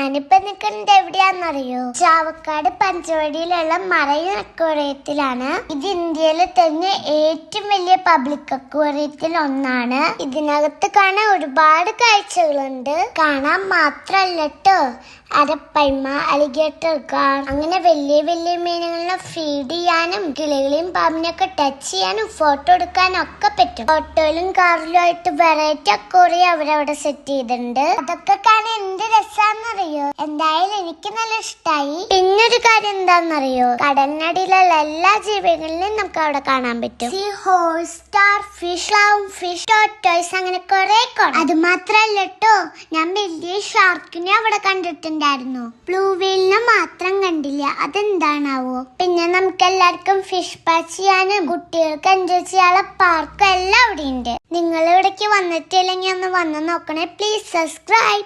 ഞാനിപ്പോ നിൽക്കുന്നത് എവിടെയാണെന്നറിയോ? ചാവക്കാട് പഞ്ചവടിയിലുള്ള മറൈൻ അക്വേറിയത്തിലാണ്. ഇത് ഇന്ത്യയിലെ തന്നെ ഏറ്റവും വലിയ പബ്ലിക് അക്വേറിയത്തിൽ ഒന്നാണ്. ഇതിനകത്ത് കാണാൻ ഒരുപാട് കാഴ്ചകളുണ്ട്. കാണാൻ മാത്രല്ല ട്ടോ, അരപ്പൈമ, അലിഗേറ്റർ ഗാർ, അങ്ങനെ വലിയ വലിയ മീനുകളെ ഫീഡ് ചെയ്യാനും കിളികളെയും പാമ്പിനെയൊക്കെ ടച്ച് ചെയ്യാനും ഫോട്ടോ എടുക്കാനും ഒക്കെ പറ്റും. ഫോട്ടോയിലും കാറിലും ആയിട്ട് വെറൈറ്റി അക്വേറിയം അവരവിടെ സെറ്റ് ചെയ്തിട്ടുണ്ട്. അതൊക്കെ കാണാൻ എന്ത് രസാന്നറിയോ? എന്തായാലും എനിക്ക് നല്ല ഇഷ്ടായി. പിന്നൊരു കാര്യം എന്താന്നറിയോ? കടലിനടിയിലുള്ള എല്ലാ ജീവികളിലും നമുക്ക് അവിടെ കാണാൻ പറ്റും. Seahorse, starfish, clownfish, tortoise, അങ്ങനെ കുറെ. അത് മാത്രല്ല ട്ടോ, ഞാൻ വലിയ ഷാർക്കിനെ അവിടെ കണ്ടിട്ടുണ്ടായിരുന്നു. ബ്ലൂ വീലിനെ മാത്രം കണ്ടില്ല. അതെന്താണാവോ? പിന്നെ നമുക്ക് എല്ലാവർക്കും ഫിഷ് പാച്ച് ചെയ്യാനും കുട്ടികൾക്ക് എൻജോയ് ചെയ്യാനുള്ള പാർക്കും എല്ലാം അവിടെ ഉണ്ട്. നിങ്ങൾ ഇവിടേക്ക് വന്നിട്ടില്ലെങ്കിൽ ഒന്ന് വന്ന് നോക്കണേ. Please subscribe.